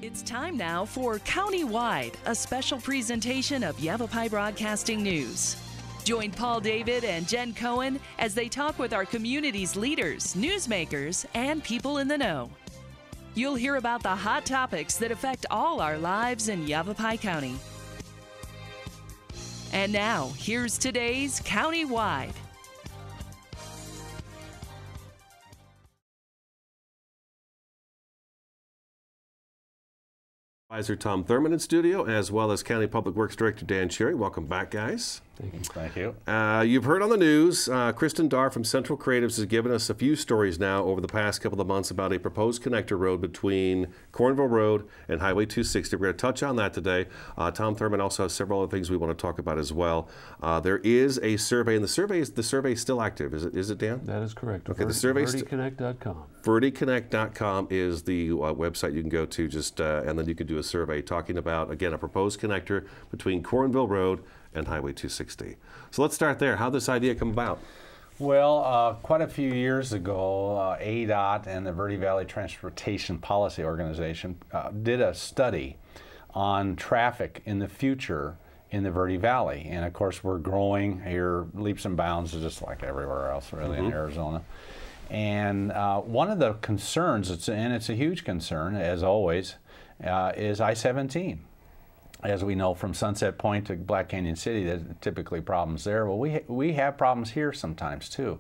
It's time now for Countywide, a special presentation of Yavapai Broadcasting News. Join Paul David and Jen Cohen as they talk with our community's leaders, newsmakers, and people in the know. You'll hear about the hot topics that affect all our lives in Yavapai County. And now, here's today's Countywide. Supervisor Tom Thurman in studio, as well as County Public Works Director Dan Cherry. Welcome back, guys. Thank you. You've heard on the news, Kristen Darr from Central Creatives has given us a few stories now over the past couple of months about a proposed connector road between Cornville Road and Highway 260. We're going to touch on that today. Tom Thurman also has several other things we want to talk about as well. There is a survey, and the survey is still active. Is it, Dan? That is correct. Okay, the survey VerdeConnect.com. VerdeConnect.com is the website you can go to, and then you can do a survey talking about, again, a proposed connector between Cornville Road and Highway 260. So let's start there. How did this idea come about? Well, quite a few years ago, ADOT and the Verde Valley Transportation Policy Organization did a study on traffic in the future in the Verde Valley. And of course, we're growing here leaps and bounds, just like everywhere else really in Arizona. And one of the concerns, and it's a huge concern, as always, is I-17. As we know from Sunset Point to Black Canyon City, there's typically problems there. Well, we have problems here sometimes too.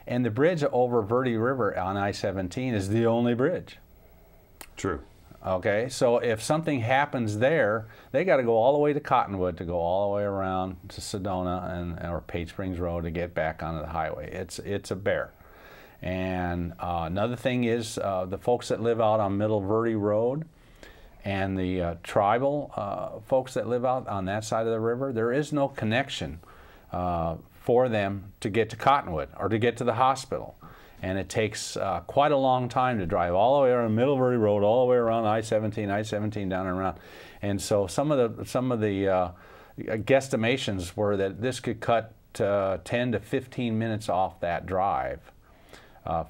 And the bridge over Verde River on I-17 is the only bridge. True. Okay, so if something happens there, they got to go all the way to Cottonwood to go all the way around to Sedona or Page Springs Road to get back onto the highway. It's a bear. And another thing is the folks that live out on Middle Verde Road and the tribal folks that live out on that side of the river, there is no connection for them to get to Cottonwood or to get to the hospital. And it takes quite a long time to drive all the way around Middle Verde Road, all the way around I-17 down and around. And so some of the guesstimations were that this could cut 10 to 15 minutes off that drive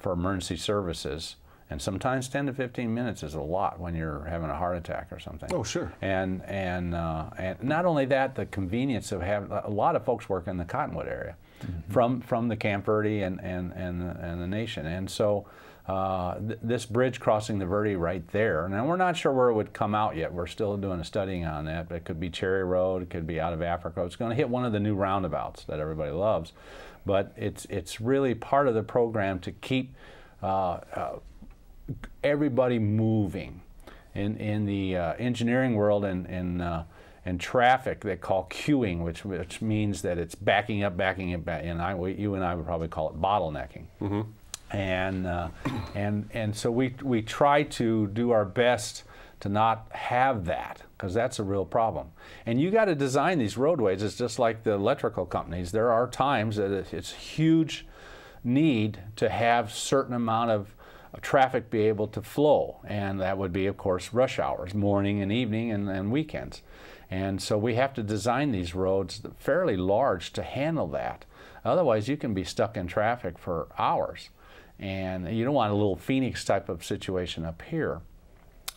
for emergency services. And sometimes 10 to 15 minutes is a lot when you're having a heart attack or something. Oh, sure. And not only that, the convenience of having a lot of folks work in the Cottonwood area, from the Camp Verde and the nation. And so this bridge crossing the Verde right there. Now we're not sure where it would come out yet. We're still doing a studying on that. But it could be Cherry Road. It could be out of Africa. It's going to hit one of the new roundabouts that everybody loves. But it's really part of the program to keep everybody moving. In the engineering world and traffic, they call queuing, which means that it's backing up, and you and I would probably call it bottlenecking. And so we try to do our best to not have that, because that's a real problem. And you got to design these roadways. It's just like the electrical companies. There are times that it's huge need to have certain amount of traffic be able to flow, and that would be, of course, rush hours, morning and evening and weekends. And so we have to design these roads fairly large to handle that. Otherwise, you can be stuck in traffic for hours, and you don't want a little Phoenix type of situation up here.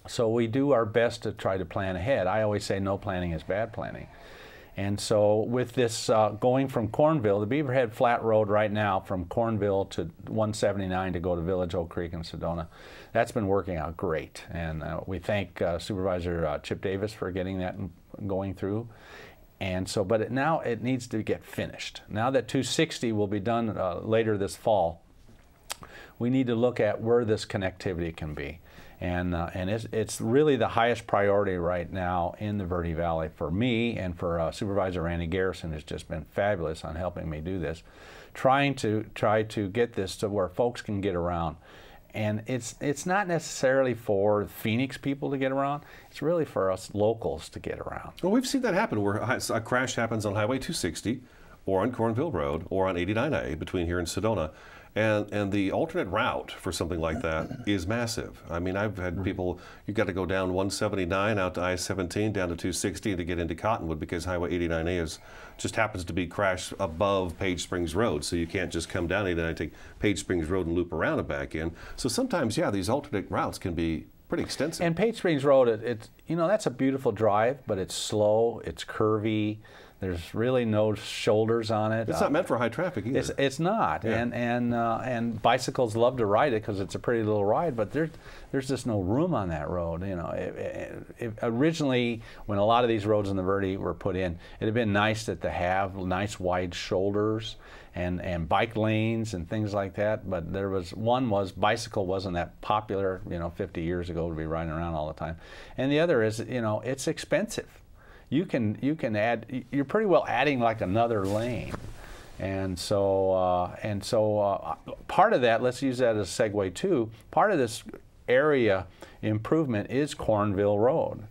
So we do our best to try to plan ahead. I always say no planning is bad planning. And so with this going from Cornville, the Beaverhead Flat Road right now from Cornville to 179 to go to Village Oak Creek and Sedona, that's been working out great. And we thank Supervisor Chip Davis for getting that going through. And so, but now it needs to get finished. Now that 260 will be done later this fall, we need to look at where this connectivity can be. And it's really the highest priority right now in the Verde Valley for me and for Supervisor Randy Garrison, who's just been fabulous on helping me do this, try to get this to where folks can get around. And it's not necessarily for Phoenix people to get around. It's really for us locals to get around. Well, we've seen that happen where a crash happens on Highway 260 or on Cornville Road or on 89A between here and Sedona. And the alternate route for something like that is massive. I mean, I've had people, you've got to go down 179 out to I-17 down to 260 to get into Cottonwood because Highway 89A just happens to be crashed above Page Springs Road. So you can't just come down 89, take Page Springs Road and loop around and back in. So sometimes, yeah, these alternate routes can be pretty extensive. And Page Springs Road, it's you know, that's a beautiful drive, but it's slow, it's curvy. There's really no shoulders on it. It's not meant for high traffic either. It's not, yeah. And bicycles love to ride it because it's a pretty little ride. But there's just no room on that road. You know, originally when a lot of these roads in the Verde were put in, it had been nice to have nice wide shoulders and bike lanes and things like that. But there was bicycle wasn't that popular, you know, 50 years ago to be riding around all the time, and the other is, you know, it's expensive. You can add. You're pretty well adding like another lane, and so part of that. Let's use that as a segue too. Part of this area improvement is Cornville Road.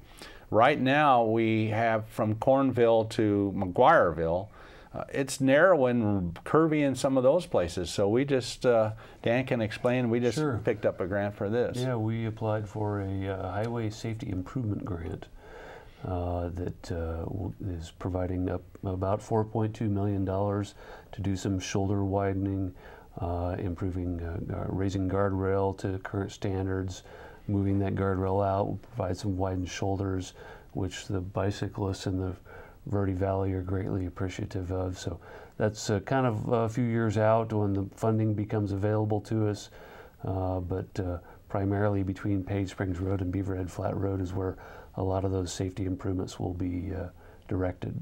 Right now we have from Cornville to McGuireville. It's narrow and curvy in some of those places. So we just Dan can explain. We just Sure. picked up a grant for this. Yeah, we applied for a highway safety improvement grant. That is providing up about $4.2 million to do some shoulder widening, improving, raising guardrail to current standards, moving that guardrail out, will provide some widened shoulders, which the bicyclists in the Verde Valley are greatly appreciative of. So that's kind of a few years out when the funding becomes available to us, but primarily between Page Springs Road and Beaverhead Flat Road is where a lot of those safety improvements will be directed.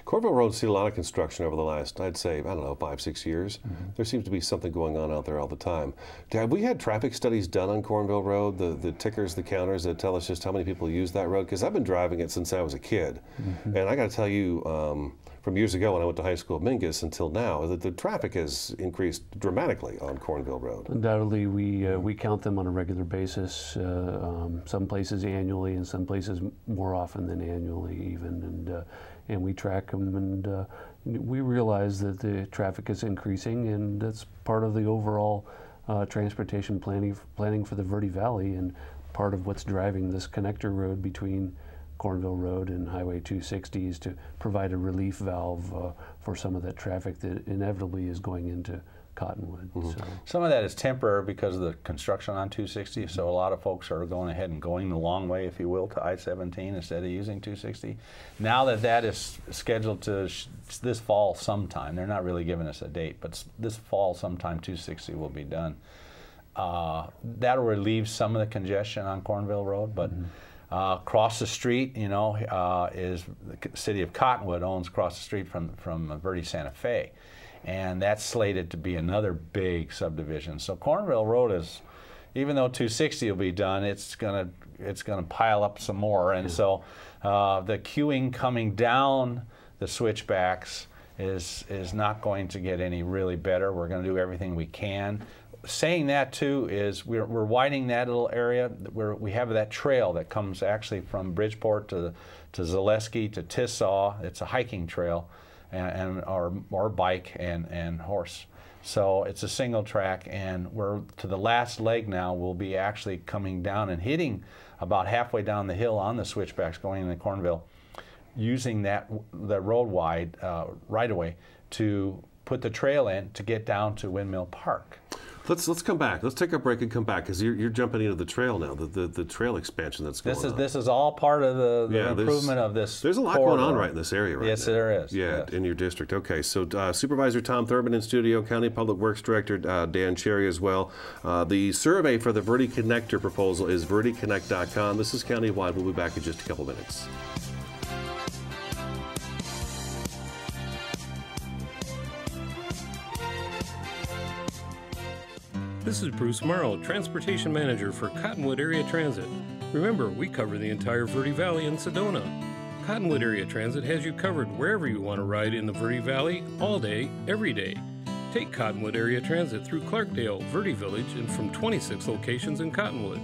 Cornville Road's seen a lot of construction over the last, I'd say, I don't know, 5-6 years. Mm-hmm. There seems to be something going on out there all the time. Have we had traffic studies done on Cornville Road, the tickers, the counters that tell us just how many people use that road? Because I've been driving it since I was a kid. Mm-hmm. And I got to tell you, from years ago when I went to high school at Mingus until now, the traffic has increased dramatically on Cornville Road. Undoubtedly, we count them on a regular basis, some places annually and some places more often than annually even, and we track them, and we realize that the traffic is increasing, and that's part of the overall transportation planning for the Verde Valley, and part of what's driving this connector road between Cornville Road and Highway 260 is to provide a relief valve for some of that traffic that inevitably is going into Cottonwood. Mm-hmm. So. Some of that is temporary because of the construction on 260, so a lot of folks are going ahead and going the long way, if you will, to I-17 instead of using 260. Now that is scheduled to this fall sometime, they're not really giving us a date, but this fall sometime 260 will be done. That'll relieve some of the congestion on Cornville Road, but across the street, you know, is the city of Cottonwood owns across the street from Verde Santa Fe, and that's slated to be another big subdivision. So Cornville Road is, even though 260 will be done, it's gonna pile up some more, and so the queuing coming down the switchbacks is not going to get any really better. We're going to do everything we can. Saying that too is we're widening that little area where we have that trail that comes actually from Bridgeport to Zaleski to Tissaw. It's a hiking trail, or bike and horse. So it's a single track, and we're to the last leg now. We'll be actually coming down and hitting about halfway down the hill on the switchbacks going into Cornville, using the road wide right away to put the trail in to get down to Windmill Park. Let's come back. Let's take a break and come back, because you're jumping into the trail now, the trail expansion that's going on. This is all part of the improvement of this. There's a lot going on right in this area right yes, now. There is. Yeah, yes. In your district. Okay, so Supervisor Tom Thurman in studio, County Public Works Director Dan Cherry as well. The survey for the Verde Connector proposal is verdeconnect.com. This is Countywide. We'll be back in just a couple minutes. This is Bruce Morrow, Transportation Manager for Cottonwood Area Transit. Remember, we cover the entire Verde Valley and Sedona. Cottonwood Area Transit has you covered wherever you want to ride in the Verde Valley, all day, every day. Take Cottonwood Area Transit through Clarkdale, Verde Village, and from 26 locations in Cottonwood.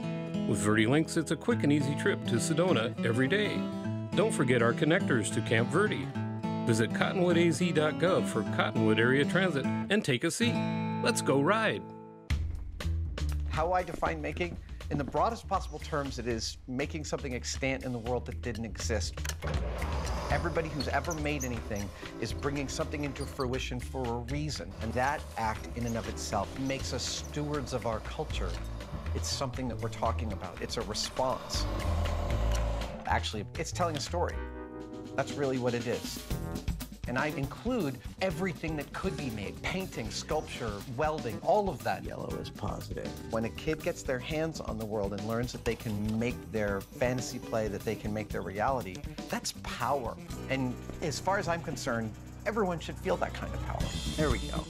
With Verde Links, it's a quick and easy trip to Sedona every day. Don't forget our connectors to Camp Verde. Visit cottonwoodaz.gov for Cottonwood Area Transit and take a seat. Let's go ride. How I define making? In the broadest possible terms, it is making something extant in the world that didn't exist. Everybody who's ever made anything is bringing something into fruition for a reason, and that act in and of itself makes us stewards of our culture. It's something that we're talking about. It's a response. Actually, it's telling a story. That's really what it is. And I include everything that could be made: painting, sculpture, welding, all of that. Yellow is positive. When a kid gets their hands on the world and learns that they can make their fantasy play, that they can make their reality, that's power. And as far as I'm concerned, everyone should feel that kind of power. There we go.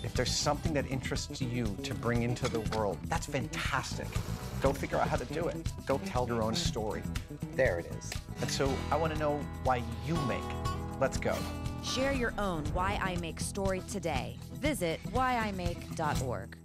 If there's something that interests you to bring into the world, that's fantastic. Go figure out how to do it. Go tell your own story. There it is. And so I want to know why you make. Let's go. Share your own Why I Make story today. Visit whyimake.org.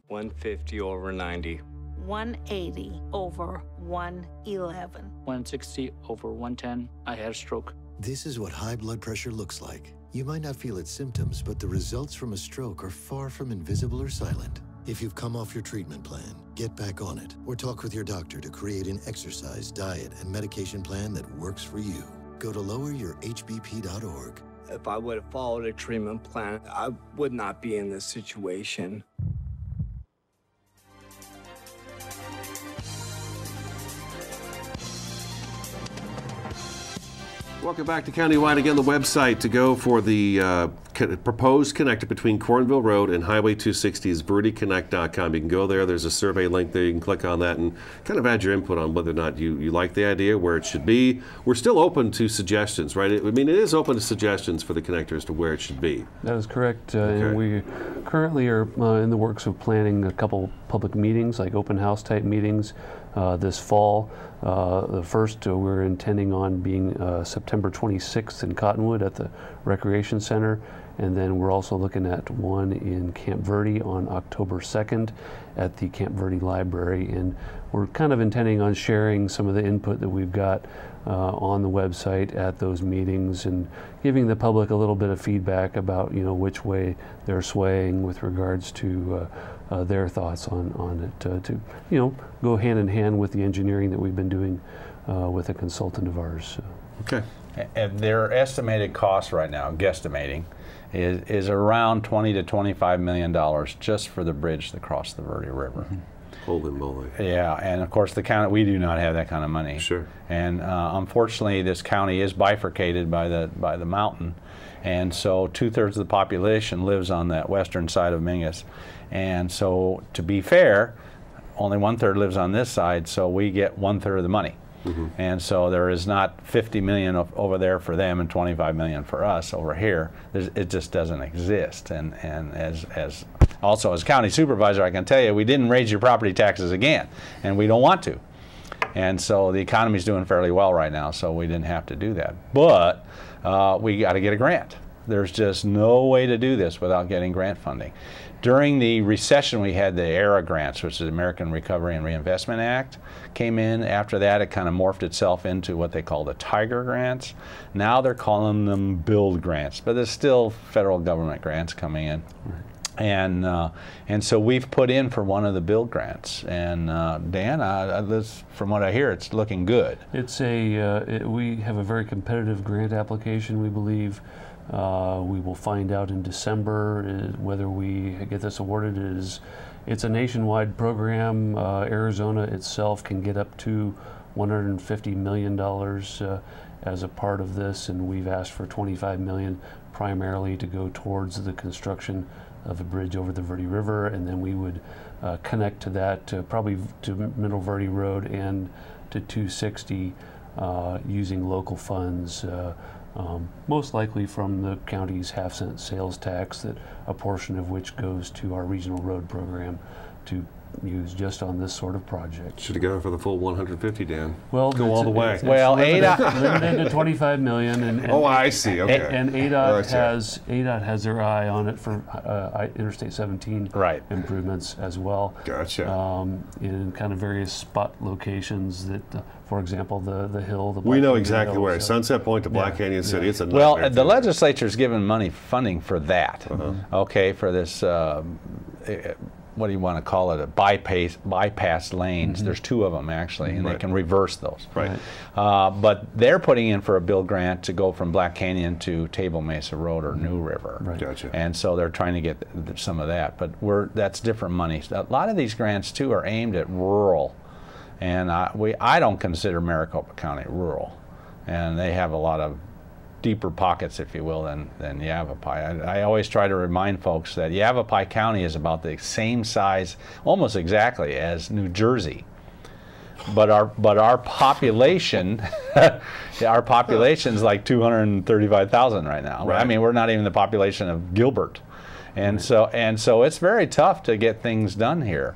150 over 90. 180 over 111. 160 over 110. I had a stroke. This is what high blood pressure looks like. You might not feel its symptoms, but the results from a stroke are far from invisible or silent. If you've come off your treatment plan, get back on it, or talk with your doctor to create an exercise, diet, and medication plan that works for you. Go to loweryourhbp.org. If I would have followed a treatment plan, I would not be in this situation. Welcome back to Countywide. Again, the website to go for the proposed connector between Cornville Road and Highway 260 is verdeconnect.com. You can go there. There's a survey link there. You can click on that and kind of add your input on whether or not you like the idea, where it should be. We're still open to suggestions, right? I mean, it is open to suggestions for the connector as to where it should be. That is correct. Okay. And we currently are in the works of planning a couple public meetings, like open house type meetings this fall. The first we're intending on being September 26th in Cottonwood at the Recreation Center. And then we're also looking at one in Camp Verde on October 2nd at the Camp Verde Library. And we're kind of intending on sharing some of the input that we've got on the website at those meetings and giving the public a little bit of feedback about, which way they're swaying with regards to their thoughts on it, to go hand in hand with the engineering that we've been doing with a consultant of ours. Okay. And their estimated cost right now, guesstimating, is around $20 to $25 million just for the bridge to cross the Verde River. Mm-hmm. Holy moly. Yeah, and of course the county, we do not have that kind of money. Sure. And unfortunately this county is bifurcated by the mountain, and so 2/3 of the population lives on that western side of Mingus. And so to be fair, only 1/3 lives on this side, so we get 1/3 of the money. Mm-hmm. And so there is not $50 million over there for them and $25 million for us over here. It just doesn't exist. And as also as county supervisor, I can tell you we didn't raise your property taxes again, and we don't want to. And so the economy's doing fairly well right now, so we didn't have to do that. But we got to get a grant. There's just no way to do this without getting grant funding. During the recession, we had the ARA grants, which is the American Recovery and Reinvestment Act, came in. After that, it kind of morphed itself into what they call the Tiger grants. Now they're calling them build grants, but there's still federal government grants coming in. Right. And so we've put in for one of the build grants. And Dan, from what I hear, it's looking good. It's we have a very competitive grant application, we believe. We will find out in December whether we get this awarded. It's a nationwide program. Arizona itself can get up to $150 million as a part of this, and we've asked for $25 million primarily to go towards the construction of a bridge over the Verde River, and then we would connect to that probably to Middle Verde Road and to 260 using local funds. Most likely from the county's half-cent sales tax, that a portion of which goes to our regional road program to use just on this sort of project. Should have gone for the full 150, Dan. Well, go all the way. Well, limited to 25 million. And oh, I see. Okay. And ADOT has their eye on it for Interstate 17 improvements as well. Gotcha. In kind of various spot locations that, for example, the hill. We know exactly where. Sunset Point to Black Canyon City. It's a nightmare. Well, the legislature's given funding for that. Okay, for this. what do you want to call it, a bypass lanes. There's 2 of them actually, and they can reverse those. Right. But they're putting in for a bill grant to go from Black Canyon to Table Mesa Road or New River. Right. Gotcha. And so they're trying to get some of that, but that's different money. A lot of these grants too are aimed at rural, and I don't consider Maricopa County rural, and they have a lot of deeper pockets, if you will, than Yavapai. I always try to remind folks that Yavapai County is about the same size, almost exactly, as New Jersey. But our population, our population's like 235,000 right now. Right. I mean, we're not even the population of Gilbert, and so it's very tough to get things done here.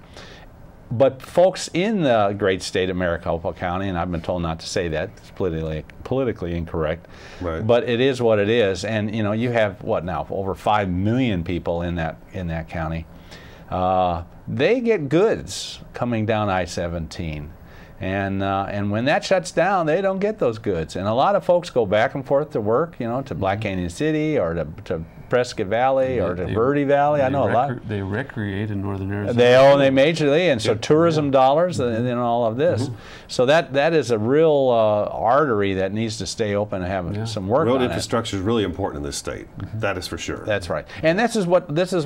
But folks in the great state of Maricopa County, and I've been told not to say that, it's politically incorrect, right. But it is what it is. And you know, you have what now, over 5 million people in that county. They get goods coming down I-17. And when that shuts down, they don't get those goods. And a lot of folks go back and forth to work, you know, to Black Canyon City or to Prescott Valley or to Verde Valley. I know a lot. They recreate in northern Arizona. They majorly, and so tourism dollars and all of this. So that is a real artery that needs to stay open and have some work on it. Road infrastructure is really important in this state. That is for sure. That's right. And this is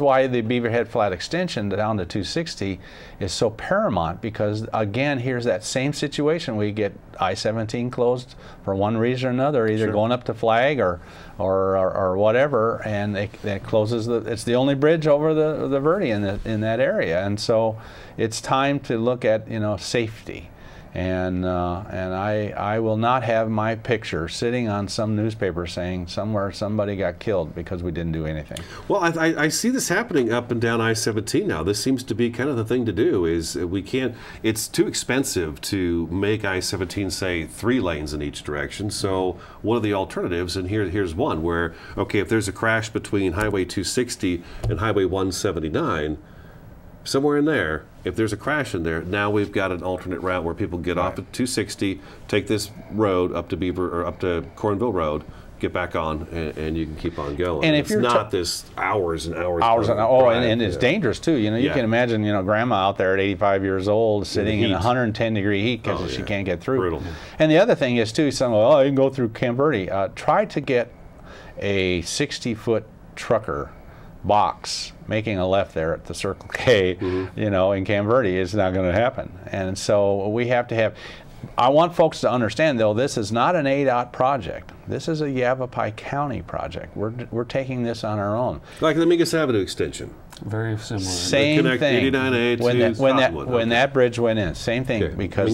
why the Beaverhead Flat Extension down to 260 is so paramount, because again, here's that same situation. We get I-17 closed for one reason or another, either going up to Flag or whatever, and it closes it's the only bridge over the Verde in that area, and so it's time to look at, you know, safety. And I will not have my picture sitting on some newspaper saying somewhere somebody got killed because we didn't do anything. Well, I see this happening up and down I-17 now. This seems to be kind of the thing to do. Is we can't. It's too expensive to make I-17 say 3 lanes in each direction. So one of the alternatives, and here's one where, okay, if there's a crash between Highway 260 and Highway 179. Somewhere in there, if there's a crash in there, now we've got an alternate route where people get off at 260, take this road up to Cornville Road, get back on, and you can keep on going. And if it's not this hours and hours. And it's dangerous too. You know, you can imagine, you know, grandma out there at 85 years old sitting in 110-degree heat because she can't get through. Brutal. And the other thing is too, you can go through Camp Verde. Try to get a 60-foot trucker box making a left there at the Circle K, you know, in Camp Verde is not going to happen. And so we have to have, I want folks to understand though, this is not an ADOT project. This is a Yavapai County project. We're taking this on our own. Like the Mingus Avenue extension. Very similar. Same thing. 89A when that bridge went in, same thing, because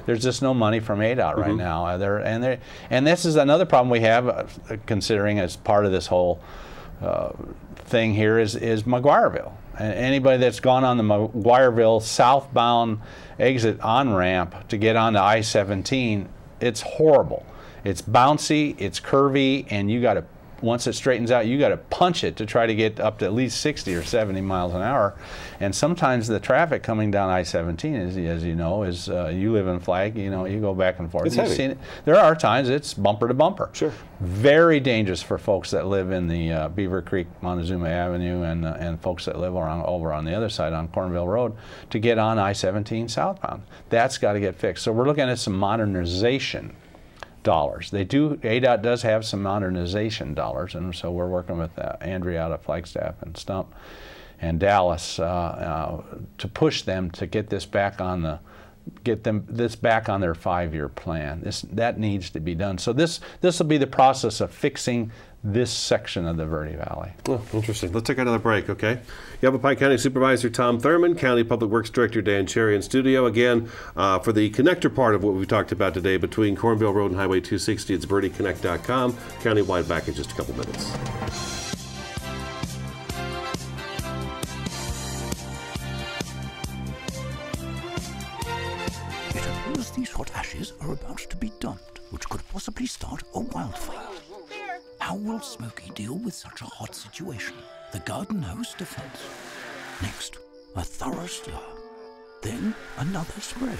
there's just no money from ADOT right now. And this is another problem we have, considering as part of this whole thing here is McGuireville. And anybody that's gone on the McGuireville southbound exit on-ramp to get onto I-17, it's horrible. It's bouncy, it's curvy, and you got to, once it straightens out, you got to punch it to try to get up to at least 60 or 70 miles an hour. And sometimes the traffic coming down I-17, as you know, is you live in Flag, you know, you go back and forth. It's heavy. Seen it. There are times it's bumper to bumper. Sure. Very dangerous for folks that live in the Beaver Creek, Montezuma Avenue, and folks that live over on the other side on Cornville Road to get on I-17 southbound. That's got to get fixed. So we're looking at some modernization dollars. ADOT does have some modernization dollars, and so we're working with Andrea out of Flagstaff and Stump and Dallas to push them to get this back on their 5-year plan. That needs to be done. So this will be the process of fixing this section of the Verde Valley. Well, interesting. Let's take another break, okay? Yavapai County Supervisor Tom Thurman, County Public Works Director Dan Cherry in studio. Again, for the connector part of what we've talked about today between Cornville Road and Highway 260, it's verdeconnect.com. Countywide back in just a couple minutes. It appears these hot ashes are about to be dumped, which could possibly start a wildfire. How will Smokey deal with such a hot situation? The garden hose defense. Next, a thorough stir. Then another spray.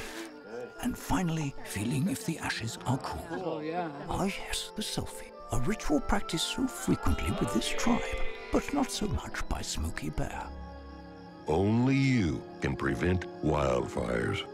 And finally, feeling if the ashes are cool. Oh, yeah. Ah, yes, the selfie. A ritual practiced so frequently with this tribe, but not so much by Smokey Bear. only you can prevent wildfires.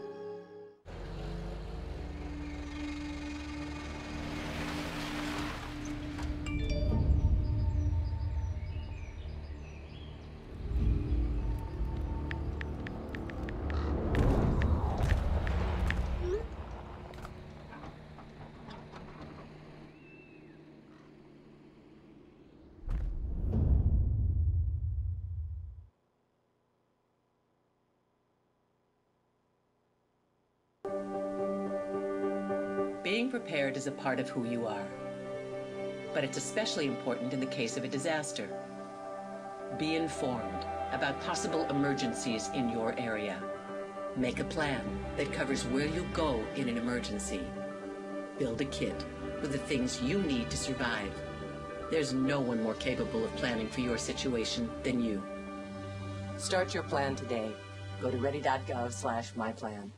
Being prepared is a part of who you are, but it's especially important in the case of a disaster. Be informed about possible emergencies in your area. Make a plan that covers where you'll go in an emergency. Build a kit with the things you need to survive. There's no one more capable of planning for your situation than you. Start your plan today. Go to ready.gov/myplan.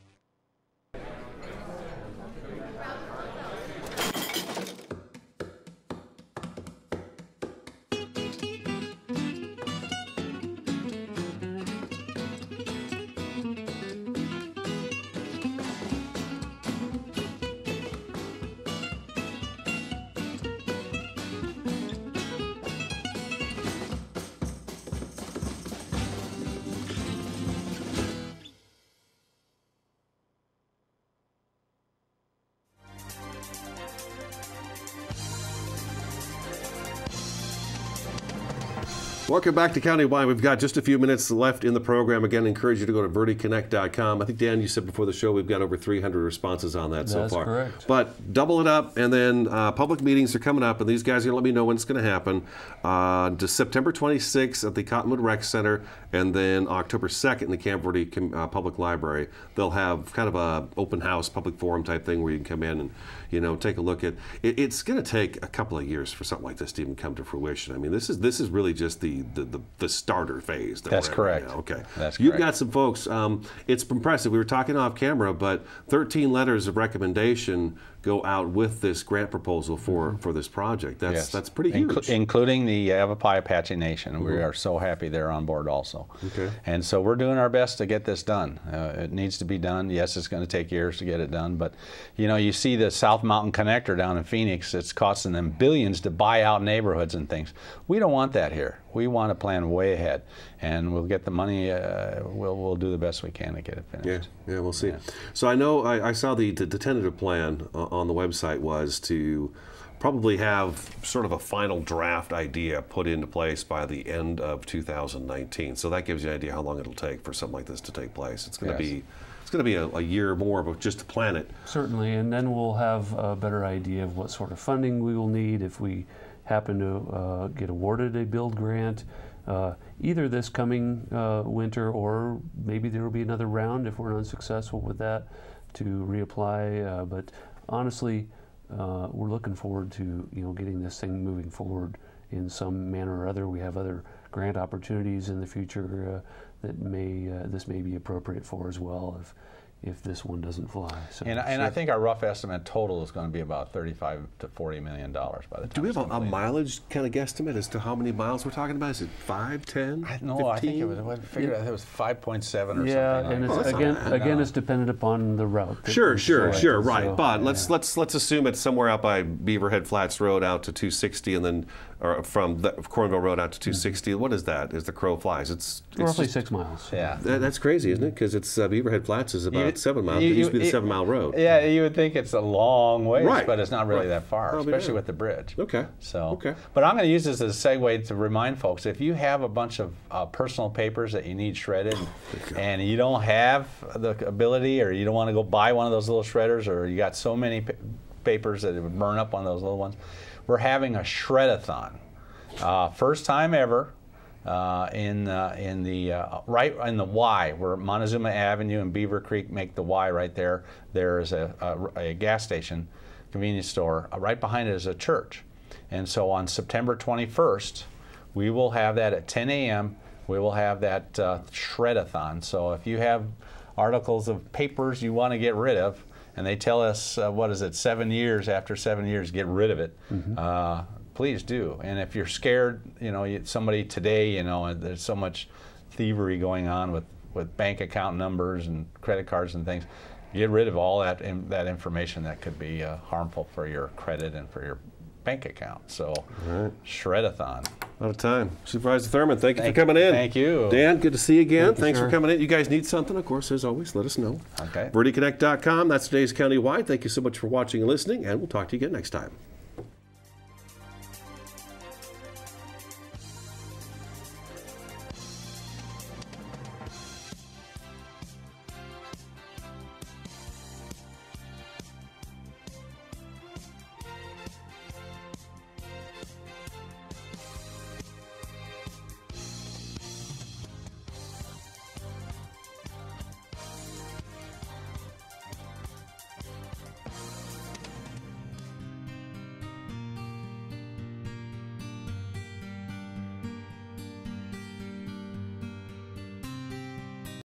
Welcome back to Countywide. We've got just a few minutes left in the program. Again, I encourage you to go to verdeconnect.com. I think, Dan, you said before the show we've got over 300 responses on that so far. That's correct. But double it up, and then public meetings are coming up, and these guys are going to let me know when it's going to happen. To September 26th at the Cottonwood Rec Center, and then October 2nd in the Camp Verde Public Library. They'll have kind of a open house, public forum type thing where you can come in and, you know, take a look at it. It's going to take a couple of years for something like this to even come to fruition. I mean, this is really just the starter phase. That's correct. Right now. Okay. That's You've correct. got some folks. It's impressive. We were talking off camera, but 13 letters of recommendation go out with this grant proposal for this project. That's pretty huge. Including the Yavapai Apache Nation. We are so happy they're on board also. Okay. And so we're doing our best to get this done. It needs to be done. Yes, it's going to take years to get it done, but you know, you see the South Mountain Connector down in Phoenix, it's costing them billions to buy out neighborhoods and things. We don't want that here. We want to plan way ahead, and we'll get the money. We'll do the best we can to get it finished. Yeah, we'll see. Yeah. So I know I saw the tentative plan on the website was to probably have sort of a final draft idea put into place by the end of 2019. So that gives you an idea how long it'll take for something like this to take place. It's going to be a year more of just to plan it. Certainly, and then we'll have a better idea of what sort of funding we will need if we happen to get awarded a build grant, either this coming winter, or maybe there will be another round if we're unsuccessful with that to reapply. But honestly, we're looking forward to getting this thing moving forward in some manner or other. We have other grant opportunities in the future that this may be appropriate for as well if this one doesn't fly. So, and I think our rough estimate total is going to be about $35 to $40 million by the time. Do we have a mileage kind of guesstimate as to how many miles we're talking about? Is it 5, 10, 15? No, I think it was 5.7 or something. Yeah, and it's it's dependent upon the route. Sure, right. So, but let's assume it's somewhere out by Beaverhead Flats Road out to 260, and then from Cornville Road out to 260. What is that? As the crow flies, it's roughly 6 miles. Yeah, that's crazy, isn't it? Because it's Beaverhead Flats is about 7 miles. It used to be the 7 mile road. Yeah, you would think it's a long ways, right, but it's not really that far, especially with the bridge. Okay. So, but I'm going to use this as a segue to remind folks: if you have a bunch of personal papers that you need shredded, and you don't have the ability, or you don't want to go buy one of those little shredders, or you got so many papers that it would burn up on those little ones, we're having a shred-a-thon. First time ever. Right in the Y, where Montezuma Avenue and Beaver Creek make the Y right there. There is a gas station, convenience store. Right behind it is a church. And so on September 21st, we will have that at 10 a.m. We will have that shred-a-thon. So if you have articles of papers you want to get rid of, and they tell us, 7 years, after 7 years, get rid of it, please do. And if you're scared, somebody today, there's so much thievery going on with bank account numbers and credit cards and things. Get rid of all that information that could be harmful for your credit and for your bank account. So, shred-a-thon. Out of time. Supervisor Thurman, thank you for coming in. Thank you. Dan, good to see you again. Thanks sir. for coming in. You guys need something, of course, as always, let us know. Okay. VerdeConnect.com. That's today's Countywide. Thank you so much for watching and listening, and we'll talk to you again next time.